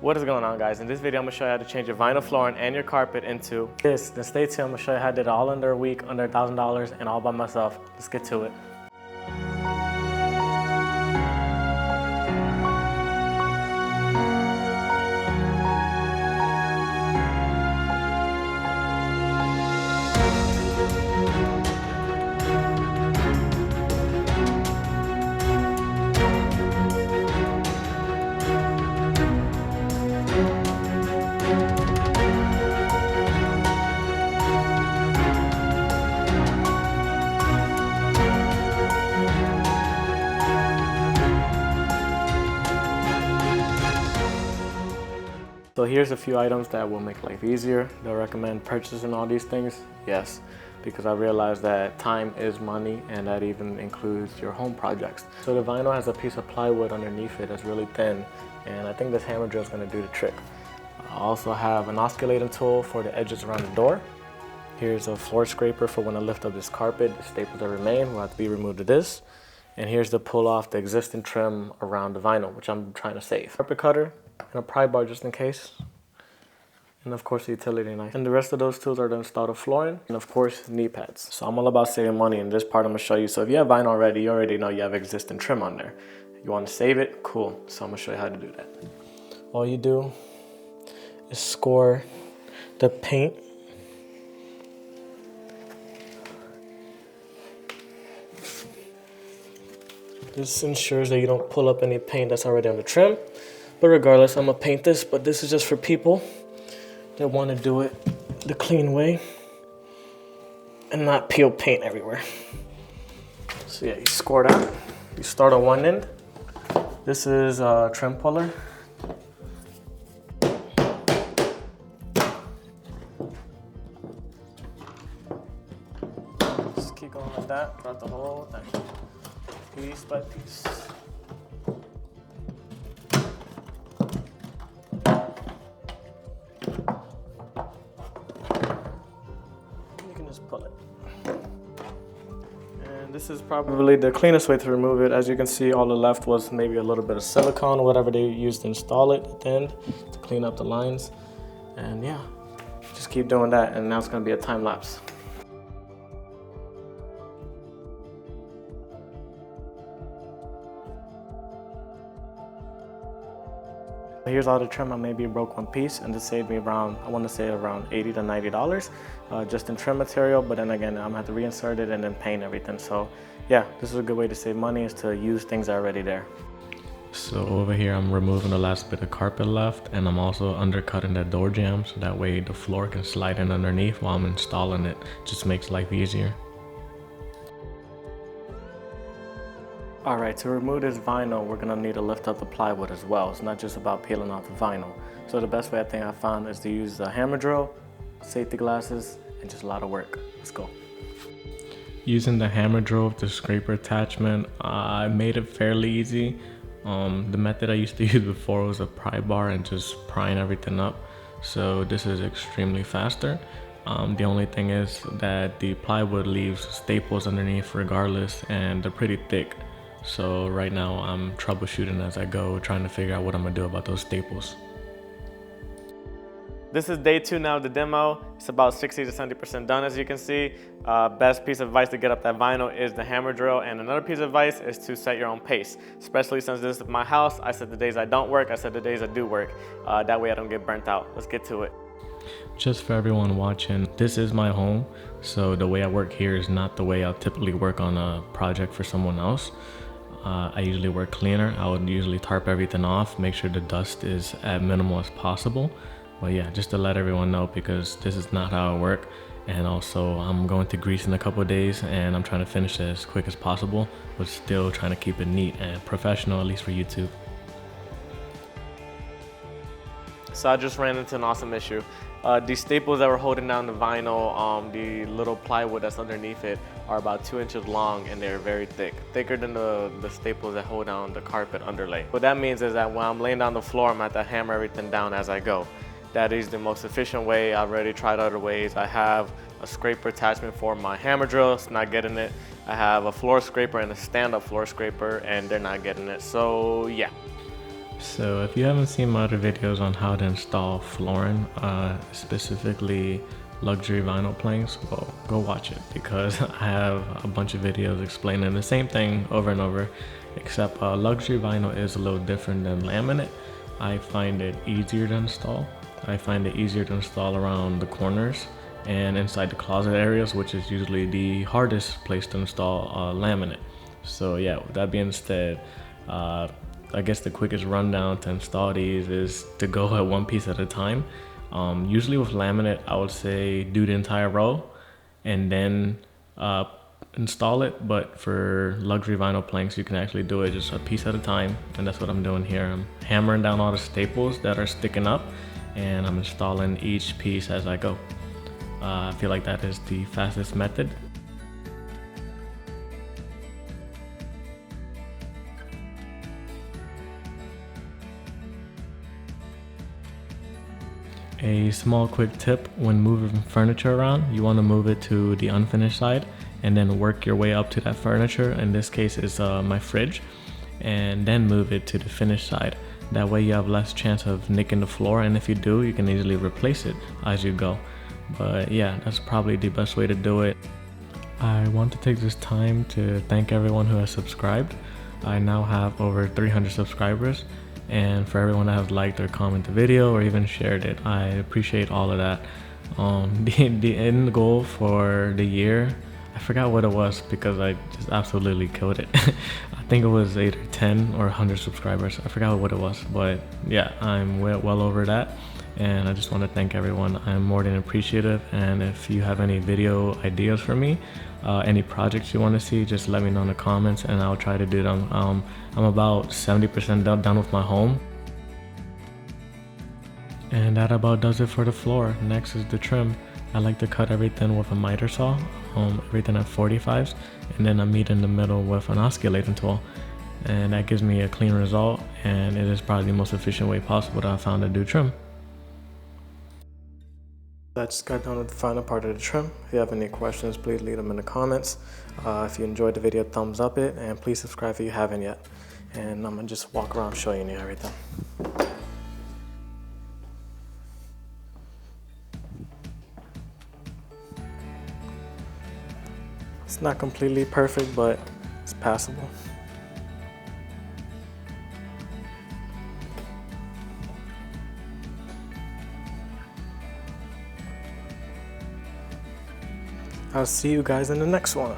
What is going on, guys? In this video, I'm gonna show you how to change your vinyl flooring and your carpet into this. Then stay tuned, I'm gonna show you how I did it all under a week, under $1,000, and all by myself. Let's get to it. So here's a few items that will make life easier. Do I recommend purchasing all these things? Yes, because I realized that time is money, and that even includes your home projects. So the vinyl has a piece of plywood underneath it that's really thin, and I think this hammer drill is going to do the trick. I also have an osculating tool for the edges around the door. Here's a floor scraper for when I lift up this carpet. The staples that remain will have to be removed to this. And here's to pull off the existing trim around the vinyl, which I'm trying to save. Carpet cutter and a pry bar just in case. And of course, the utility knife. And the rest of those tools are to install the flooring, and of course, knee pads. So I'm all about saving money, and this part I'm gonna show you. So if you have vinyl already, you already know you have existing trim on there. You wanna save it? Cool. So I'm gonna show you how to do that. All you do is score the paint. This ensures that you don't pull up any paint that's already on the trim. But regardless, I'm gonna paint this, but this is just for people that want to do it the clean way and not peel paint everywhere. So yeah, you score that. You start on one end. This is a trim puller. Just keep going like that throughout the whole thing, piece by piece. Pull it. And this is probably the cleanest way to remove it. As you can see, all the left was maybe a little bit of silicone or whatever they used to install it at the end to clean up the lines. And yeah, just keep doing that, and now it's going to be a time lapse. Here's all the trim. I maybe broke one piece, and this saved me around, I want to say around $80 to $90 just in trim material. But then again, I'm gonna have to reinsert it and then paint everything. So yeah, this is a good way to save money, is to use things that are already there. So over here, I'm removing the last bit of carpet left, and I'm also undercutting that door jamb so that way the floor can slide in underneath while I'm installing it. Just makes life easier. Alright, to remove this vinyl, we're going to need to lift up the plywood as well. It's not just about peeling off the vinyl. So the best way I think I found is to use a hammer drill, safety glasses, and just a lot of work. Let's go. Using the hammer drill with the scraper attachment, I made it fairly easy. The method I used to use before was a pry bar and just prying everything up. So this is extremely faster. The only thing is that the plywood leaves staples underneath regardless, and they're pretty thick. So right now I'm troubleshooting as I go, trying to figure out what I'm gonna do about those staples. This is day 2 now of the demo. It's about 60 to 70% done, as you can see. Best piece of advice to get up that vinyl is the hammer drill. And another piece of advice is to set your own pace, especially since this is my house. I said the days I don't work, I said the days I do work. That way I don't get burnt out. Let's get to it. Just for everyone watching, this is my home. So the way I work here is not the way I'll typically work on a project for someone else. I usually work cleaner. I would usually tarp everything off, make sure the dust is as minimal as possible. But yeah, just to let everyone know, because this is not how I work. And also I'm going to Greece in a couple of days, and I'm trying to finish it as quick as possible, but still trying to keep it neat and professional, at least for YouTube. So I just ran into an awesome issue. These staples that were holding down the vinyl, the little plywood that's underneath it, are about 2 inches long, and they're very thick, thicker than the staples that hold down the carpet underlay. What that means is that when I'm laying down the floor, I'm going to have to hammer everything down as I go. That is the most efficient way. I've already tried other ways. I have a scraper attachment for my hammer drill, it's not getting it. I have a floor scraper and a stand-up floor scraper, and they're not getting it. So yeah. So if you haven't seen my other videos on how to install flooring, specifically luxury vinyl planks, well, go watch it, because I have a bunch of videos explaining the same thing over and over, except luxury vinyl is a little different than laminate. I find it easier to install. I find it easier to install around the corners and inside the closet areas, which is usually the hardest place to install laminate. So yeah, with that being said, I guess the quickest rundown to install these is to go at one piece at a time. Usually with laminate, I would say do the entire row and then install it. But for luxury vinyl planks, you can actually do it just a piece at a time. And that's what I'm doing here. I'm hammering down all the staples that are sticking up, and I'm installing each piece as I go. I feel like that is the fastest method. A small quick tip: when moving furniture around, you want to move it to the unfinished side and then work your way up to that furniture. In this case is my fridge, and then move it to the finished side. That way you have less chance of nicking the floor, and if you do, you can easily replace it as you go. But yeah, that's probably the best way to do it. I want to take this time to thank everyone who has subscribed. I now have over 300 subscribers, and for everyone that has liked or commented the video or even shared it, I appreciate all of that. The end goal for the year, I forgot what it was because I just absolutely killed it. I think it was either 10 or 100 subscribers. I forgot what it was, but yeah, I'm well over that. And I just want to thank everyone. I'm more than appreciative. And if you have any video ideas for me, any projects you want to see, just let me know in the comments and I'll try to do them. I'm about 70% done with my home. And that about does it for the floor. Next is the trim. I like to cut everything with a miter saw, everything at 45s, and then I meet in the middle with an osculating tool. And that gives me a clean result, and it is probably the most efficient way possible that I found to do trim. I just got done with the final part of the trim. If you have any questions, please leave them in the comments. If you enjoyed the video, thumbs up it, and please subscribe if you haven't yet. And I'm gonna just walk around showing you everything. It's not completely perfect, but it's passable. I'll see you guys in the next one.